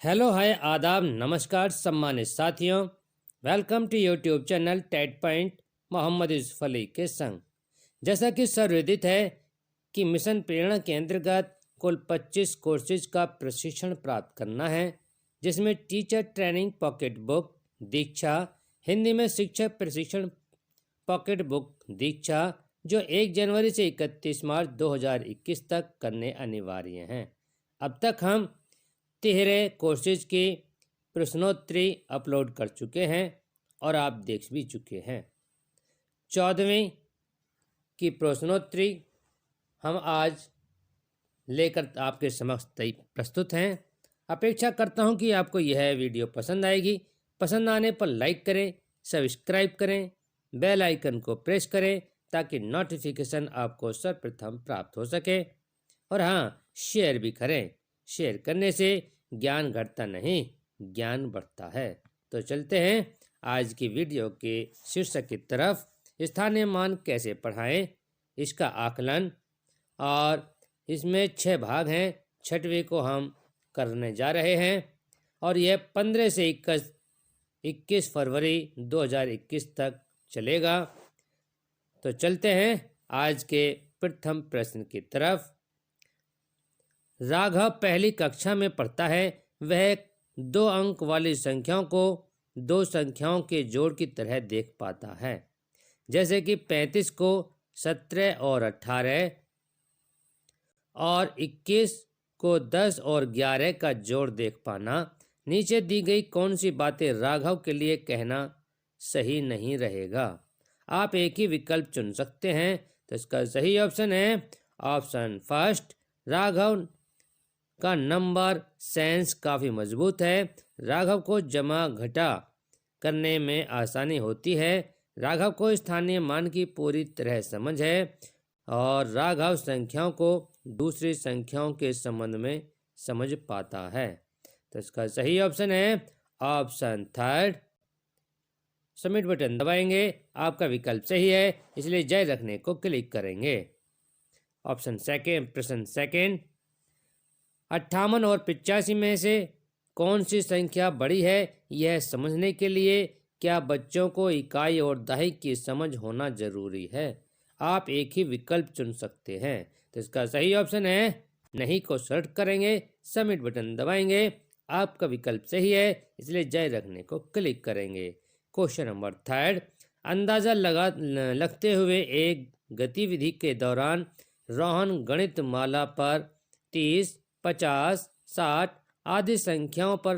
Hello hi आदाब नमस्कार सम्मानित साथियों। Welcome to YouTube channel TET point Mohammad Yusuf Ali के संग। जैसा कि सर्वविदित है कि मिशन प्रेरणा के अंतर्गत कुल 25 कोर्सेज का प्रशिक्षण प्राप्त करना है, जिसमें टीचर ट्रेनिंग पॉकेट बुक दीक्षा, हिंदी में शिक्षक प्रशिक्षण पॉकेट बुक दीक्षा, जो 1 जनवरी से 31 मार्च 2021 तक करने अनिवार्य हैं। अब तक हम 13 कोर्सेज की प्रश्नोत्तरी अपलोड कर चुके हैं और आप देख भी चुके हैं। 14वीं की प्रश्नोत्तरी हम आज लेकर आपके समक्ष प्रस्तुत हैं। अपेक्षा करता हूं कि आपको यह वीडियो पसंद आएगी। पसंद आने पर लाइक करें, सब्सक्राइब करें, बेल आइकन को प्रेस करें ताकि नोटिफिकेशन आपको सर्वप्रथम प्राप्त हो सके। और हाँ, शेयर भी करें। शेयर करने से ज्ञान घटता नहीं, ज्ञान बढ़ता है। तो चलते हैं आज की वीडियो के शीर्षक की तरफ। स्थानीय मान कैसे पढ़ाएं, इसका आकलन। और इसमें 6 भाग हैं। 6वें को हम करने जा रहे हैं और यह 15 से 21 फरवरी 2021 तक चलेगा। तो चलते हैं आज के प्रथम प्रश्न की तरफ। राघव पहली कक्षा में पढ़ता है। वह 2 अंक वाली संख्याओं को 2 संख्याओं के जोड़ की तरह देख पाता है, जैसे कि 35 को 17 और 18 और 21 को 10 और 11 का जोड़ देख पाना। नीचे दी गई कौन सी बातें राघव के लिए कहना सही नहीं रहेगा? आप एक ही विकल्प चुन सकते हैं। तो इसका सही ऑप्शन है ऑप्शन फर्स्ट, राघव का नंबर सेंस काफ़ी मजबूत है। राघव को जमा घटा करने में आसानी होती है। राघव को स्थानीय मान की पूरी तरह समझ है और राघव संख्याओं को दूसरी संख्याओं के संबंध में समझ पाता है। तो इसका सही ऑप्शन है ऑप्शन थर्ड। सबमिट बटन दबाएंगे। आपका विकल्प सही है, इसलिए जय रखने को क्लिक करेंगे। ऑप्शन सेकेंड, प्रश्न सेकेंड, 58 और 85 में से कौन सी संख्या बड़ी है, यह समझने के लिए क्या बच्चों को इकाई और दहाई की समझ होना जरूरी है? आप एक ही विकल्प चुन सकते हैं। तो इसका सही ऑप्शन है नहीं को सेलेक्ट करेंगे, सबमिट बटन दबाएंगे। आपका विकल्प सही है, इसलिए जय रखने को क्लिक करेंगे। क्वेश्चन नंबर थर्ड, अंदाजा लगते हुए एक गतिविधि के दौरान रोहन गणित माला पर 30, 50, 60 आदि संख्याओं पर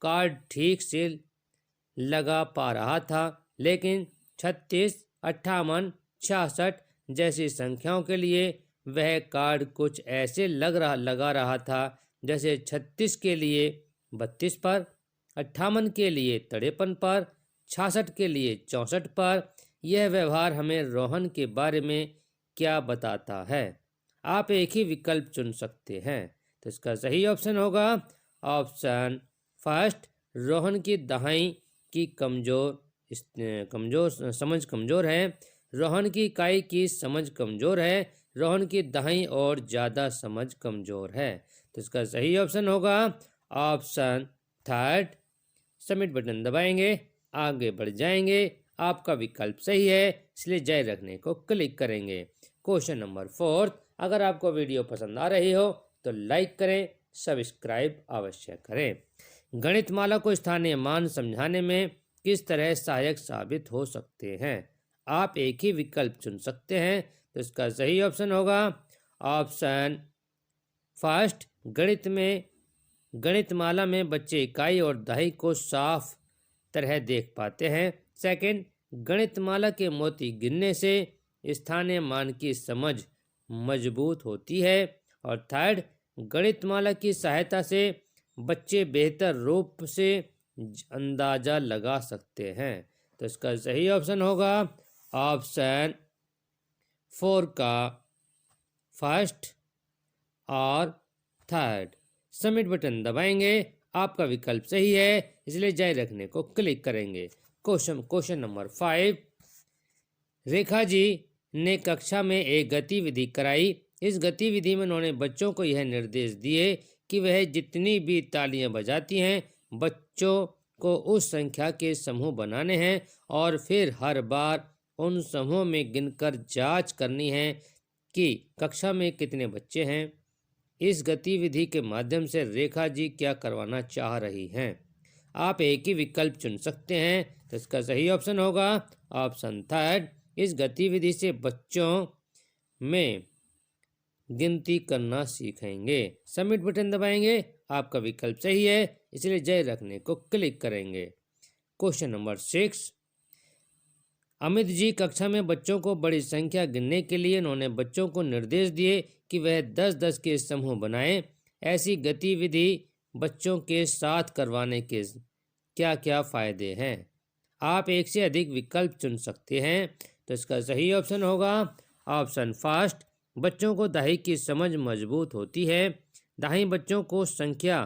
कार्ड ठीक से लगा पा रहा था, लेकिन 36, 58, 66 जैसी संख्याओं के लिए वह कार्ड कुछ ऐसे लगा रहा था जैसे 36 के लिए 32 पर, 58 के लिए 53 पर, 66 के लिए 64 पर। यह व्यवहार हमें रोहन के बारे में क्या बताता है? आप एक ही विकल्प चुन सकते हैं। तो इसका सही ऑप्शन होगा ऑप्शन फर्स्ट, रोहन की दहाई की समझ कमज़ोर है। रोहन की इकाई की समझ कमज़ोर है। रोहन की दहाई और ज़्यादा समझ कमज़ोर है। तो इसका सही ऑप्शन होगा ऑप्शन थर्ड। सबमिट बटन दबाएंगे, आगे बढ़ जाएंगे। आपका विकल्प सही है, इसलिए जय रखने को क्लिक करेंगे। क्वेश्चन नंबर फोर्थ, अगर आपको वीडियो पसंद आ रही हो तो लाइक करें, सब्सक्राइब अवश्य करें। गणित माला को स्थानीय मान समझाने में किस तरह सहायक साबित हो सकते हैं? आप एक ही विकल्प चुन सकते हैं। तो इसका सही ऑप्शन होगा ऑप्शन फर्स्ट, गणित माला में बच्चे इकाई और दहाई को साफ तरह देख पाते हैं। सेकंड, गणित माला के मोती गिनने से स्थानीय मान की समझ मजबूत होती है। और थर्ड, गणित माला की सहायता से बच्चे बेहतर रूप से अंदाजा लगा सकते हैं। तो इसका सही ऑप्शन होगा ऑप्शन 4 का फर्स्ट और थर्ड। सबमिट बटन दबाएंगे। आपका विकल्प सही है, इसलिए जय रखने को क्लिक करेंगे। क्वेश्चन नंबर 5, रेखा जी ने कक्षा में एक गतिविधि कराई। इस गतिविधि में उन्होंने बच्चों को यह निर्देश दिए कि वह जितनी भी तालियां बजाती हैं बच्चों को उस संख्या के समूह बनाने हैं और फिर हर बार उन समूहों में गिनकर जांच करनी है कि कक्षा में कितने बच्चे हैं। इस गतिविधि के माध्यम से रेखा जी क्या करवाना चाह रही हैं। आप एक ही विकल्प चुन सकते हैं, तो इसका सही ऑप्शन होगा ऑप्शन थर्ड। इस गतिविधि से बच्चों में गिनती करना सीखेंगे। सबमिट बटन दबाएंगे, आपका विकल्प सही है, इसलिए जय रखने को क्लिक करेंगे। Question number 6। अमित जी कक्षा में बच्चों को बड़ी संख्या गिनने के लिए उन्होंने बच्चों को निर्देश दिए कि वह 10-10 के समूह बनाएं। ऐसी गतिविधि बच्चों के साथ करवाने के क्या क्या फायदे हैं। आप एक से अधिक विकल्प चुन सकते हैं, तो इसका सही ऑप्शन होगा ऑप्शन फर्स्ट। बच्चों को दाही की समझ मजबूत होती है। दाही बच्चों को संख्या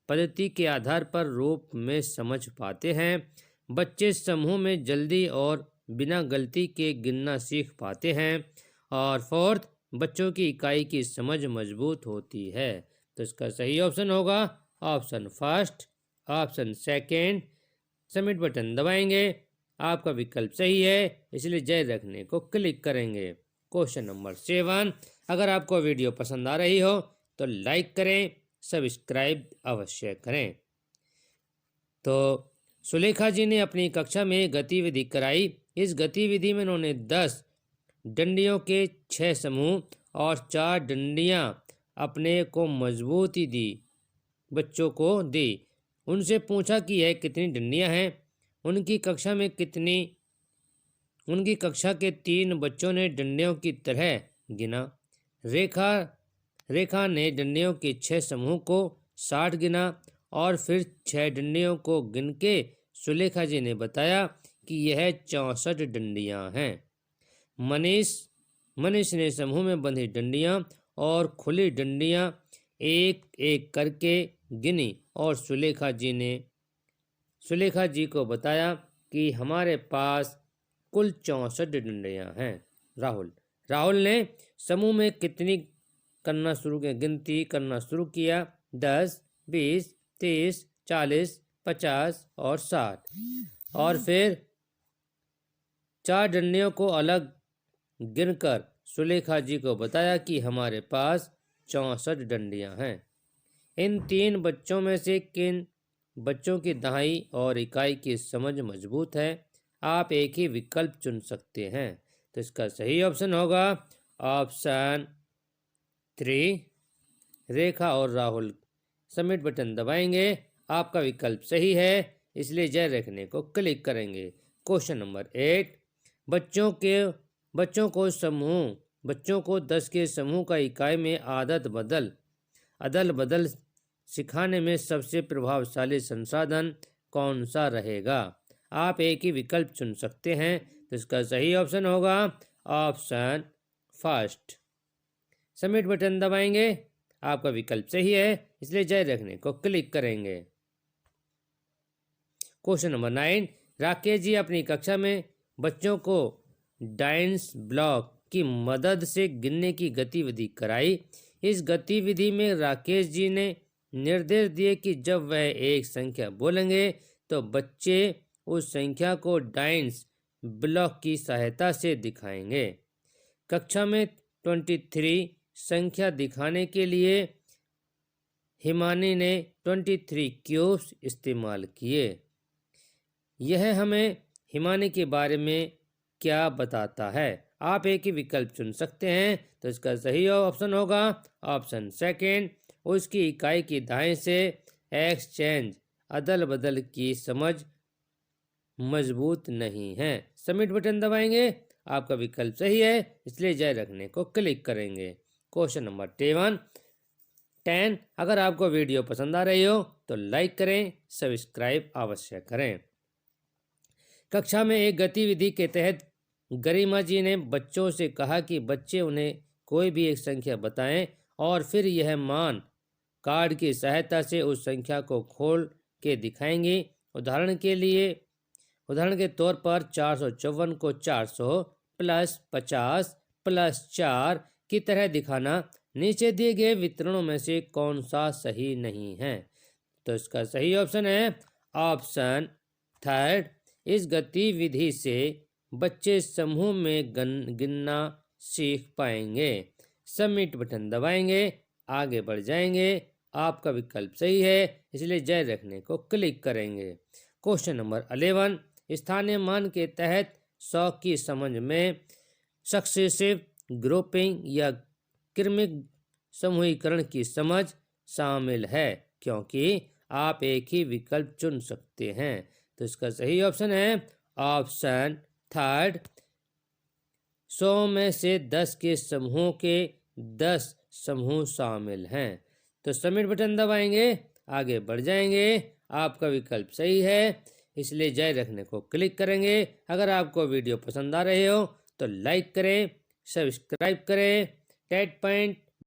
पद्धति के आधार पर रूप में समझ पाते हैं। बच्चे समूह में जल्दी और बिना गलती के गिनना सीख पाते हैं। और फोर्थ, बच्चों की इकाई की समझ मजबूत होती है। तो इसका सही ऑप्शन होगा option first. Option second. Submit button दबाएंगे, आपका विकल्प सही है, इसलिए जय रखने को क्लिक करेंगे। Question number 7। अगर आपको वीडियो पसंद आ रही हो तो लाइक करें, सब्सक्राइब अवश्य करें। तो सुलेखा जी ने अपनी कक्षा में गतिविधि कराई। इस गतिविधि में उन्होंने 10 डंडियों के 6 समूह और 4 डंडियां अपने को मजबूती दी बच्चों को दी। उनसे पूछा कि यह कितनी डंडियां हैं। उनकी कक्षा के 3 बच्चों ने डंडियों की तरह गिना। रेखा ने डंडियों के 6 समूह को 60 गिना और फिर 6 डंडियों को गिन के सुलेखा जी ने बताया कि यह 64 डंडियां हैं। मनीष ने समूह में बंधी डंडियां और खुली डंडियां एक एक करके गिनी और सुलेखा जी को बताया कि हमारे पास कुल 64 डंडियां हैं। राहुल ने समूह में गिनती करना शुरू किया। 10, 20, 30, 40, 50 और 60 और फिर 4 डंडियों को अलग गिनकर सुलेखा जी को बताया कि हमारे पास 64 डंडियां हैं। इन 3 बच्चों में से किन बच्चों की दहाई और इकाई की समझ मजबूत है। आप एक ही विकल्प चुन सकते हैं, तो इसका सही ऑप्शन होगा ऑप्शन 3, रेखा और राहुल। सबमिट बटन दबाएंगे, आपका विकल्प सही है, इसलिए जय रखने को क्लिक करेंगे। Question number 8। बच्चों को 10 के समूह का इकाई में अदल बदल सिखाने में सबसे प्रभावशाली संसाधन कौन सा रहेगा। आप एक ही विकल्प चुन सकते हैं, तो इसका सही ऑप्शन होगा ऑप्शन फर्स्ट। सबमिट बटन दबाएंगे, आपका विकल्प सही है, इसलिए जय रखने को क्लिक करेंगे। Question number 9। राकेश जी अपनी कक्षा में बच्चों को डाइस ब्लॉक की मदद से गिनने की गतिविधि कराई। इस गतिविधि में राकेश जी ने निर्देश दिए कि जब वह एक संख्या बोलेंगे तो बच्चे उस संख्या को डाइस ब्लॉक की सहायता से दिखाएंगे। कक्षा में 23 संख्या दिखाने के लिए हिमानी ने 23 क्यूब्स इस्तेमाल किए। यह हमें हिमानी के बारे में क्या बताता है। आप एक ही विकल्प चुन सकते हैं, तो इसका सही ऑप्शन होगा ऑप्शन सेकेंड। उसकी इकाई की दाएं से एक्सचेंज अदल बदल की समझ मजबूत नहीं है। सबमिट बटन दबाएंगे, आपका विकल्प सही है, इसलिए जय रखने को क्लिक करेंगे। Question number 10। अगर आपको वीडियो पसंद आ रही हो तो लाइक करें, सब्सक्राइब अवश्य करें। कक्षा में एक गतिविधि के तहत गरिमा जी ने बच्चों से कहा कि बच्चे उन्हें कोई भी एक संख्या बताएं और फिर यह मान कार्ड की सहायता से उस संख्या को खोल के दिखाएंगे। उदाहरण के तौर पर 454 को 400 + 50 + 4 की तरह दिखाना। नीचे दिए गए वितरणों में से कौन सा सही नहीं है? तो इसका सही ऑप्शन है ऑप्शन थर्ड। इस गतिविधि से बच्चे समूह में गिनना सीख पाएंगे। सबमिट बटन दबाएंगे, आगे बढ़ जाएंगे। आपका विकल्प सही है, इसलिए जय रखने को क्लिक करेंगे। क्वेश्चन नंबर 11, स्थानीय मान के तहत 100 की समझ में सक्सेसिव ग्रुपिंग या क्रमिक समूहीकरण की समझ शामिल है, क्योंकि आप एक ही विकल्प चुन सकते हैं। तो इसका सही ऑप्शन है ऑप्शन थर्ड। 100 में से 10 के समूहों के 10 समूह शामिल हैं। तो सबमिट बटन दबाएंगे, आगे बढ़ जाएंगे। आपका विकल्प सही है, इसलिए जय रखने को क्लिक करेंगे। अगर आपको वीडियो पसंद आ रहे हो तो लाइक करें, सब्सक्राइब करें। TET point